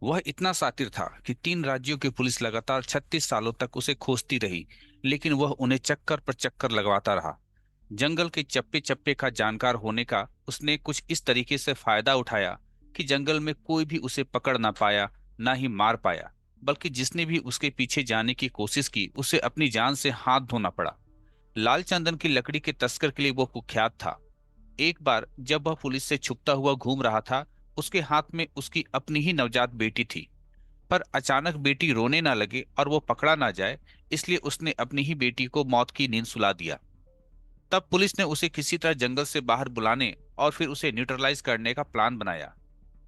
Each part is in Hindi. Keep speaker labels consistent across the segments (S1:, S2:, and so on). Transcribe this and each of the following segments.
S1: वह इतना शातिर था कि 3 राज्यों की पुलिस लगातार 36 सालों तक उसे खोजती रही, लेकिन वह उन्हें चक्कर पर चक्कर लगवाता रहा। जंगल के चप्पे चप्पे का जानकार होने का उसने कुछ इस तरीके से फायदा उठाया कि जंगल में कोई भी उसे पकड़ ना पाया, ना ही मार पाया, बल्कि जिसने भी उसके पीछे जाने की कोशिश की उसे अपनी जान से हाथ धोना पड़ा। लाल चंदन की लकड़ी के तस्कर के लिए वो कुख्यात था। एक बार जब वह पुलिस से छुपता हुआ घूम रहा था, उसके हाथ में उसकी अपनी ही नवजात बेटी थी। पर अचानक बेटी रोने ना लगे और वो पकड़ा ना जाए, इसलिए उसने अपनी ही बेटी को मौत की नींद सुला दिया। तब पुलिस ने उसे किसी तरह जंगल से बाहर बुलाने और फिर उसे न्यूट्रलाइज करने का प्लान बनाया।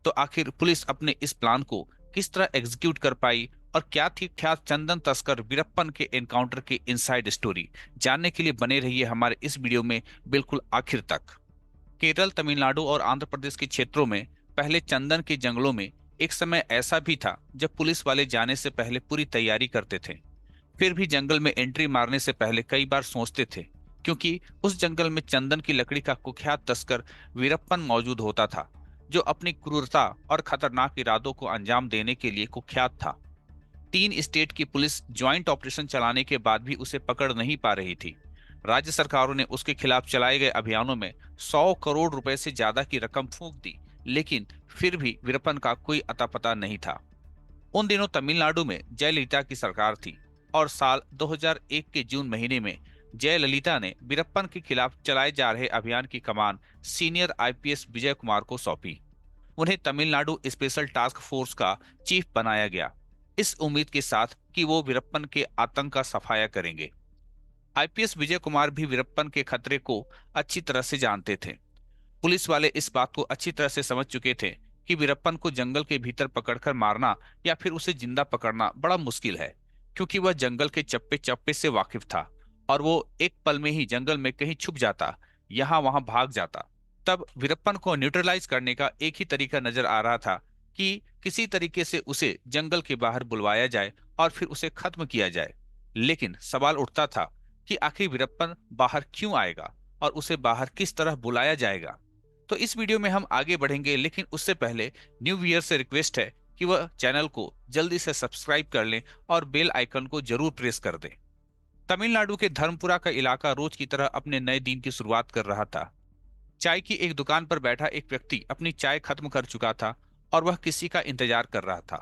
S1: तो आखिर पुलिस अपने इस प्लान को किस तरह एग्जीक्यूट कर पाई, और क्या थी क्या चंदन तस्कर वीरप्पन के एनकाउंटर की इनसाइड स्टोरी, जानने के लिए बने रहिए हमारे इस वीडियो में बिल्कुल आखिर तक। केरल, तमिलनाडु और आंध्र प्रदेश के क्षेत्रों में पहले चंदन के जंगलों में एक समय ऐसा भी था जब पुलिस वाले जाने से पहले पूरी तैयारी करते थे। फिर भी जंगल में एंट्री मारने से पहले कई बार सोचते थे, क्योंकि उस जंगल में चंदन की लकड़ी का कुख्यात तस्कर वीरप्पन मौजूद होता था, जो अपनी क्रूरता और खतरनाक इरादों को अंजाम देने के लिए कुख्यात था। 3 स्टेट की पुलिस ज्वाइंट ऑपरेशन चलाने के बाद भी उसे पकड़ नहीं पा रही थी। राज्य सरकारों ने उसके खिलाफ चलाए गए अभियानों में 100 करोड़ रुपए से ज्यादा की रकम फूंक दी, लेकिन फिर भी वीरप्पन का कोई अता पता नहीं था। उन दिनों तमिलनाडु में जयललिता की सरकार थी, और साल 2001 के जून महीने में जयललिता ने वीरप्पन के खिलाफ चलाए जा रहे अभियान की कमान सीनियर आईपीएस विजय कुमार को सौंपी। उन्हें तमिलनाडु स्पेशल टास्क फोर्स का चीफ बनाया गया, इस उम्मीद के साथ कि वो वीरप्पन के आतंक का सफाया करेंगे। आईपीएस विजय कुमार भी वीरप्पन के खतरे को अच्छी तरह से जानते थे। पुलिस वाले इस बात को अच्छी तरह से समझ चुके थे कि वीरप्पन को जंगल के भीतर पकड़कर मारना या फिर उसे जिंदा पकड़ना बड़ा मुश्किल है, क्योंकि वह जंगल के चप्पे चप्पे से वाकिफ था, और वो एक पल में ही जंगल में कहीं छुप जाता, यहाँ वहां भाग जाता। तब वीरप्पन को न्यूट्रलाइज करने का एक ही तरीका नजर आ रहा था कि किसी तरीके से उसे जंगल के बाहर बुलवाया जाए और फिर उसे खत्म किया जाए। लेकिन सवाल उठता था कि आखिर वीरप्पन बाहर क्यों आएगा और उसे बाहर किस तरह बुलाया जाएगा। तो इस वीडियो में हम आगे बढ़ेंगे, लेकिन उससे पहले न्यू ईयर से रिक्वेस्ट है कि वह चैनल को जल्दी से सब्सक्राइब कर लें और बेल आइकन को जरूर प्रेस कर दें। तमिलनाडु के धर्मपुरा का इलाका रोज की तरह अपने नए दिन की शुरुआत कर रहा था। चाय की एक दुकान पर बैठा एक व्यक्ति अपनी चाय खत्म कर चुका था और वह किसी का इंतजार कर रहा था।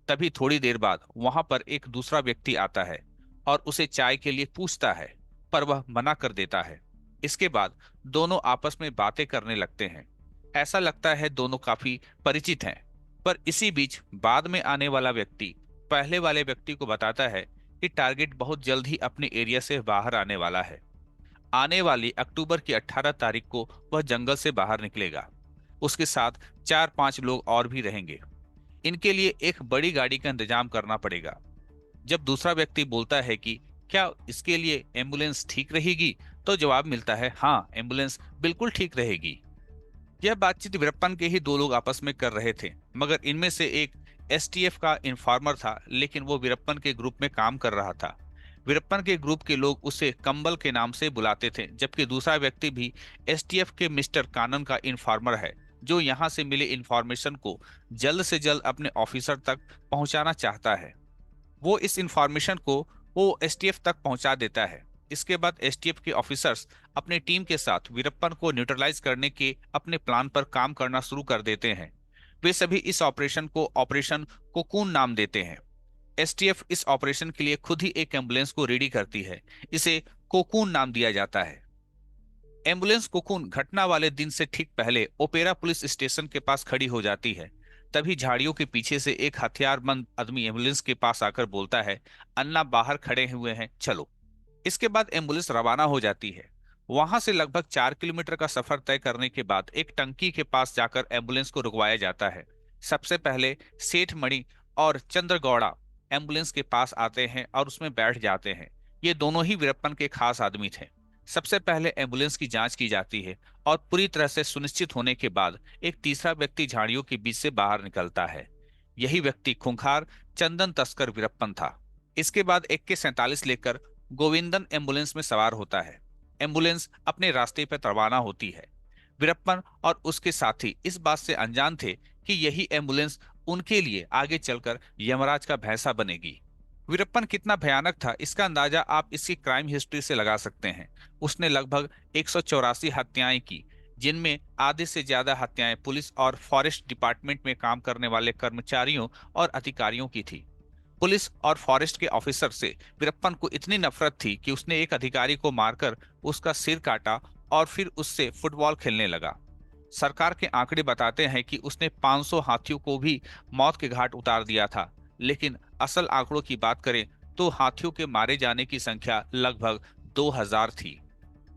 S1: तभी थोड़ी देर बाद वहां पर एक दूसरा व्यक्ति आता है और उसे चाय के लिए पूछता है, पर वह मना कर देता है। इसके बाद दोनों आपस में बातें करने लगते हैं। ऐसा लगता है दोनों काफी परिचित हैं। पर इसी बीच बाद में आने वाला व्यक्ति पहले वाले व्यक्ति को बताता है कि टारगेट बहुत जल्द ही अपने एरिया से बाहर आने वाला है। आने वाली अक्टूबर की 18 तारीख को वह जंगल से बाहर निकलेगा। उसके साथ 4-5 लोग और भी रहेंगे। इनके लिए एक बड़ी गाड़ी का इंतजाम करना पड़ेगा। जब दूसरा व्यक्ति बोलता है कि क्या इसके लिए एम्बुलेंस ठीक रहेगी, तो जवाब मिलता है, हाँ, एम्बुलेंस बिल्कुल ठीक रहेगी। यह बातचीत वीरप्पन के ही 2 लोग आपस में कर रहे थे, मगर इनमें से एक एसटीएफ का इन्फॉर्मर था, लेकिन वो वीरप्पन के ग्रुप में काम कर रहा था। वीरप्पन के ग्रुप के लोग उसे कंबल के नाम से बुलाते थे, जबकि दूसरा व्यक्ति भी एसटीएफ के मिस्टर कानन का इन्फॉर्मर है, जो यहाँ से मिले इन्फॉर्मेशन को जल्द से जल्द अपने ऑफिसर तक पहुंचाना चाहता है। वो इस इंफॉर्मेशन को वो एसटीएफ तक पहुंचा देता है। इसके बाद एसटीएफ के ऑफिसर्स अपने टीम के साथ वीरप्पन को न्यूट्रलाइज करने के अपने प्लान पर काम करना शुरू कर देते हैं। वे सभी इस ऑपरेशन को ऑपरेशन कोकून नाम देते हैं। एसटीएफ इस ऑपरेशन के लिए खुद ही एक एम्बुलेंस को रेडी करती है। इसे कोकून नाम दिया जाता है। एम्बुलेंस कोकून घटना वाले दिन से ठीक पहले ओपेरा पुलिस स्टेशन के पास खड़ी हो जाती है। तभी झाड़ियों के पीछे से एक हथियारबंद आदमी एम्बुलेंस के पास आकर बोलता है, अन्ना बाहर खड़े हुए हैं, चलो। इसके बाद एम्बुलेंस रवाना हो जाती है। वहां से लगभग 4 किलोमीटर का सफर तय करने के बाद एक टंकी के पास जाकर एम्बुलेंस को रुकवाया जाता है। सबसे पहले सेठ मणि और चंद्रगौड़ा एम्बुलेंस के पास आते हैं और उसमें बैठ जाते हैं। ये दोनों ही वीरप्पन के खास आदमी थे। सबसे पहले एम्बुलेंस की जांच की जाती है, और पूरी तरह से सुनिश्चित होने के बाद एक तीसरा व्यक्ति झाड़ियों के बीच से बाहर निकलता है। यही व्यक्ति खूंखार चंदन तस्कर वीरप्पन था। इसके बाद AK-47 लेकर गोविंदन एम्बुलेंस में सवार होता है। एम्बुलेंस अपने रास्ते पर रवाना होती है। वीरप्पन और उसके साथी इस बात से अनजान थे कि यही एम्बुलेंस उनके लिए आगे चलकर यमराज का भैंसा बनेगी। वीरप्पन कितना भयानक था, इसका अंदाजा आप इसकी क्राइम हिस्ट्री से लगा सकते हैं। उसने लगभग 184 हत्याएं की, जिनमें आधे से ज्यादा हत्याएं पुलिस और फॉरेस्ट डिपार्टमेंट में काम करने वाले कर्मचारियों और अधिकारियों की थी। पुलिस और फॉरेस्ट के ऑफिसर से वीरप्पन को इतनी नफरत थी कि उसने एक अधिकारी को मारकर उसका सिर काटा और फिर उससे फुटबॉल खेलने लगा। सरकार के आंकड़े बताते हैं कि उसने 500 हाथियों को भी मौत के घाट उतार दिया था, लेकिन असल आंकड़ों की बात करें तो हाथियों के मारे जाने की संख्या लगभग 2000 थी।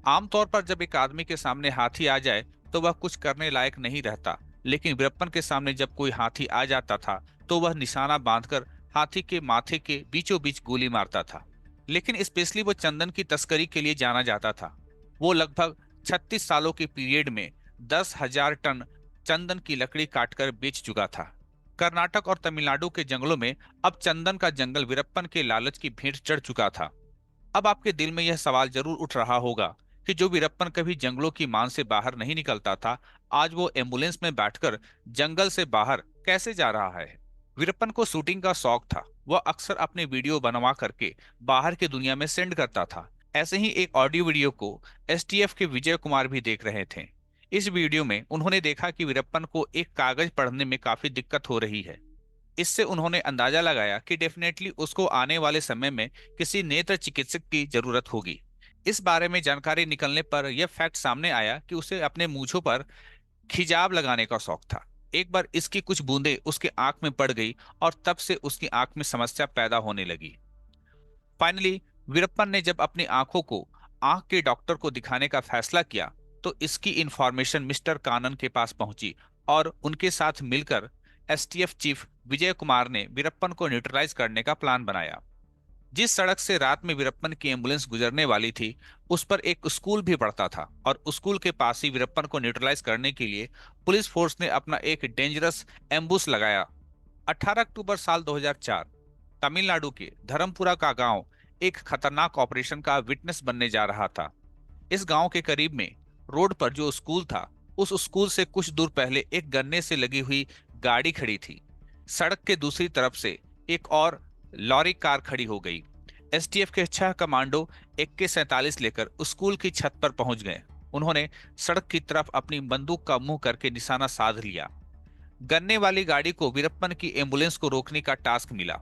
S1: आमतौर पर जब एक आदमी के सामने हाथी आ जाए तो वह कुछ करने लायक नहीं रहता, लेकिन वीरप्पन के सामने जब कोई हाथी आ जाता था तो वह निशाना बांधकर हाथी के माथे के बीचों बीच गोली मारता था। लेकिन स्पेशली वो चंदन की तस्करी के लिए जाना जाता था। वो लगभग 36 सालों के पीरियड में 10,000 टन चंदन की लकड़ी काटकर बेच चुका था। कर्नाटक और तमिलनाडु के जंगलों में अब चंदन का जंगल वीरप्पन के लालच की भेंट चढ़ चुका था। अब आपके दिल में यह सवाल जरूर उठ रहा होगा कि जो वीरप्पन कभी जंगलों की मान से बाहर नहीं निकलता था, आज वो एम्बुलेंस में बैठकर जंगल से बाहर कैसे जा रहा है। वीरप्पन को शूटिंग का शौक था। वह अक्सर अपने वीडियो बनवा करके बाहर की दुनिया में सेंड करता था। ऐसे ही एक ऑडियो वीडियो को एसटीएफ के विजय कुमार भी देख रहे थे। इस वीडियो में उन्होंने देखा कि वीरप्पन को एक कागज पढ़ने में काफी दिक्कत हो रही है। इससे उन्होंने अंदाजा लगाया कि डेफिनेटली उसको आने वाले समय में किसी नेत्र चिकित्सक की जरूरत होगी। इस बारे में जानकारी निकलने पर यह फैक्ट सामने आया कि उसे अपने मूंछों पर खिजाब लगाने का शौक था। एक बार इसकी कुछ बूंदें उसके आंख में पड़ गई और तब से उसकी आंख में समस्या पैदा होने लगी। फाइनली वीरप्पन ने जब अपनी आंखों को आंख के डॉक्टर को दिखाने का फैसला किया तो इसकी इंफॉर्मेशन मिस्टर कानन के पास पहुंची और उनके साथ मिलकर एसटीएफ चीफ विजय कुमार ने वीरप्पन को न्यूट्रलाइज करने का प्लान बनाया। जिस सड़क से रात में वीरप्पन की एम्बुलेंस गुजरने वाली थी उस पर एक स्कूल भी पड़ता था और स्कूल के पास ही वीरप्पन को न्यूट्रलाइज करने के लिए पुलिस फोर्स ने अपना एक डेंजरस एम्बुश लगाया। 18 अक्टूबर साल 2004 तमिलनाडु के धर्मपुरा का गांव एक खतरनाक ऑपरेशन का विटनेस बनने जा रहा था। इस गांव के करीब में रोड पर जो स्कूल था, उस स्कूल से कुछ दूर पहले एक गन्ने से लगी हुई गाड़ी खड़ी थी। सड़क के दूसरी तरफ से एक और लॉरी कार खड़ी हो गई। एसटीएफ के 6 कमांडो AK-47 लेकर स्कूल की छत पर पहुंच गए। उन्होंने सड़क की तरफ अपनी बंदूक का मुंह करके निशाना साध लिया। गन्ने वाली गाड़ी को वीरप्पन की एम्बुलेंस को रोकने का टास्क मिला।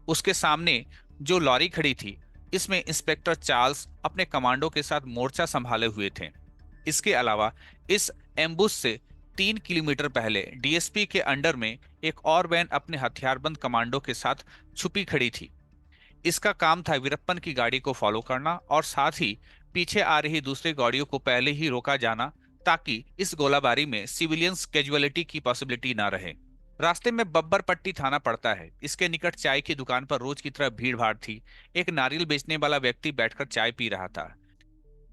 S1: उसके सामने जो लॉरी खड़ी थी, इसमें इंस्पेक्टर चार्ल्स अपने कमांडो के साथ मोर्चा संभाले हुए थे। इसके अलावा इस एम्बुश से 3 किलोमीटर पहले डीएसपी के अंडर में एक और वैन अपने हथियारबंद कमांडो के साथ छुपी खड़ी थी। इसका काम था वीरप्पन की गाड़ी को फॉलो करना और साथ ही पीछे आ रही दूसरी गाड़ियों को पहले ही रोका जाना, ताकि इस गोलाबारी में सिविलियंस कैजुअलिटी की पॉसिबिलिटी ना रहे। रास्ते में बब्बर पट्टी थाना पड़ता है। इसके निकट चाय की दुकान पर रोज की तरह भीड़ भाड़ थी। एक नारियल बेचने वाला व्यक्ति बैठकर चाय पी रहा था।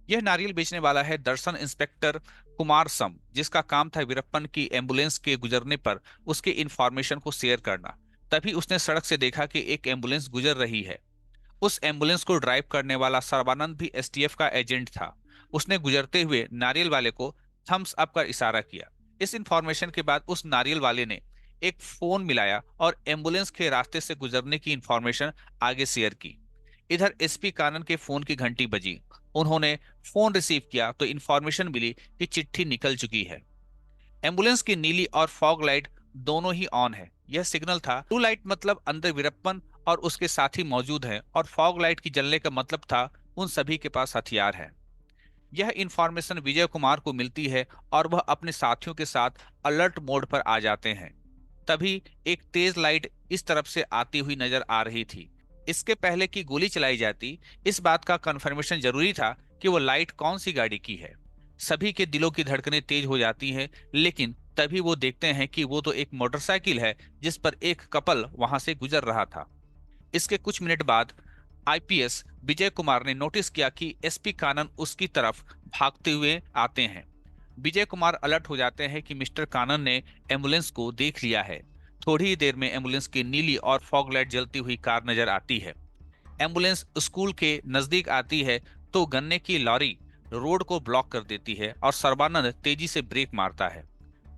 S1: यह नारियल बेचने वाला है दर्शन इंस्पेक्टर कुमार सम, जिसका काम था वीरप्पन की एम्बुलेंस के गुजरने पर उसके इंफॉर्मेशन को शेयर करना। तभी उसने सड़क से देखा कि एक एम्बुलेंस गुजर रही है। उस एम्बुलेंस को ड्राइव करने वाला सर्बानंद भी एसटीएफ का एजेंट था। उसने गुजरते हुए नारियल वाले को थम्स अप का इशारा किया। इस इंफॉर्मेशन के बाद उस नारियल वाले ने एक फोन मिलाया और एम्बुलेंस के रास्ते से गुजरने की इंफॉर्मेशन आगे शेयर की। इधर एसपी कानन के फोन की घंटी बजी। उन्होंने फोन रिसीव किया तो इंफॉर्मेशन मिली कि चिट्ठी निकल चुकी है। एम्बुलेंस की नीली और फॉग लाइट दोनों ही ऑन है। यह सिग्नल था। ब्लू लाइट मतलब अंदर वीरप्पन और उसके साथी मौजूद हैं, और फॉग लाइट की जलने का मतलब था उन सभी के पास हथियार है। यह इंफॉर्मेशन विजय कुमार को मिलती है और वह अपने साथियों के साथ अलर्ट मोड पर आ जाते हैं। तभी एक तेज लाइट इस तरफ से आती हुई नजर आ रही थी। इसके पहले कि गोली चलाई जाती, इस बात का कंफर्मेशन जरूरी था कि वो लाइट कौन सी गाड़ी की है। सभी के दिलों की धड़कनें तेज हो जाती हैं, लेकिन तभी वो देखते हैं कि वो तो एक मोटरसाइकिल है जिस पर एक कपल वहां से गुजर रहा था। इसके कुछ मिनट बाद आईपीएस विजय कुमार ने नोटिस किया कि एसपी कानन उसकी तरफ भागते हुए आते हैं। विजय कुमार अलर्ट हो जाते हैं कि मिस्टर कानन ने एम्बुलेंस को देख लिया है। थोड़ी ही देर में एम्बुलेंस की नीली और फॉग लाइट जलती हुई कार नजर आती है। एम्बुलेंस स्कूल के नजदीक आती है तो गन्ने की लॉरी रोड को ब्लॉक कर देती है और सर्बानंद तेजी से ब्रेक मारता है।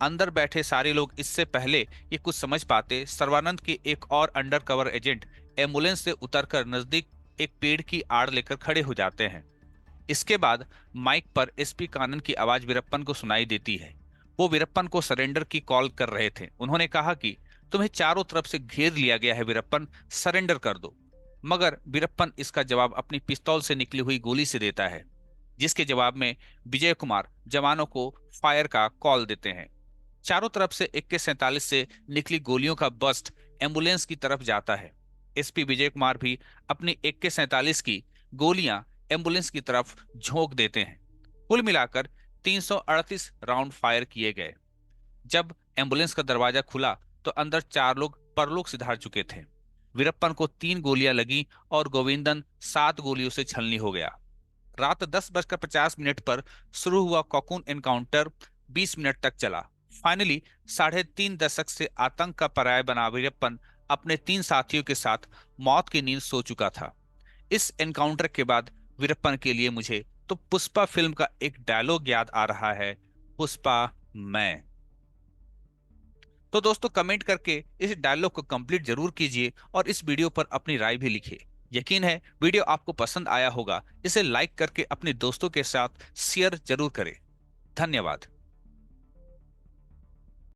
S1: अंदर बैठे सारे लोग इससे पहले ये कुछ समझ पाते, सर्वानंद के एक और अंडरकवर एजेंट एम्बुलेंस से उतरकर नजदीक एक पेड़ की आड़ लेकर खड़े हो जाते हैं। इसके बाद माइक पर एसपी कानन की आवाज वीरप्पन को सुनाई देती है। वो वीरप्पन को सरेंडर की कॉल कर रहे थे। उन्होंने कहा कि तुम्हें चारों तरफ से घेर लिया गया है वीरप्पन, सरेंडर कर दो। मगर वीरप्पन इसका जवाब अपनी पिस्तौल से निकली हुई गोली से देता है, जिसके जवाब में विजय कुमार जवानों को फायर का कॉल देते हैं। चारों तरफ से AK-47 से निकली गोलियों का बस्ट एम्बुलेंस की तरफ जाता है। एसपी विजय कुमार भी अपनी AK-47 की गोलियां एम्बुलेंस की तरफ झोंक देते हैं। कुल मिलाकर 338 राउंड फायर किए गए। जब एम्बुलेंस का दरवाजा खुला तो अंदर 4 लोग परलोक सिधार चुके थे। वीरप्पन को 3 गोलियां लगी और गोविंदन 7 गोलियों से छलनी हो गया। रात 10:50 पर शुरू हुआ कॉकून एनकाउंटर 20 मिनट तक चला। फाइनली 3.5 दशक से आतंक का पराया बना वीरप्पन अपने 3 साथियों के साथ मौत की नींद सो चुका था। इस एनकाउंटर के बाद वीरप्पन के लिए मुझे तो पुष्पा फिल्म का एक डायलॉग याद आ रहा है, पुष्पा मैं। तो दोस्तों, कमेंट करके इस डायलॉग को कंप्लीट जरूर कीजिए और इस वीडियो पर अपनी राय भी लिखिए। यकीन है वीडियो आपको पसंद आया होगा। इसे लाइक करके अपने दोस्तों के साथ शेयर जरूर करें। धन्यवाद।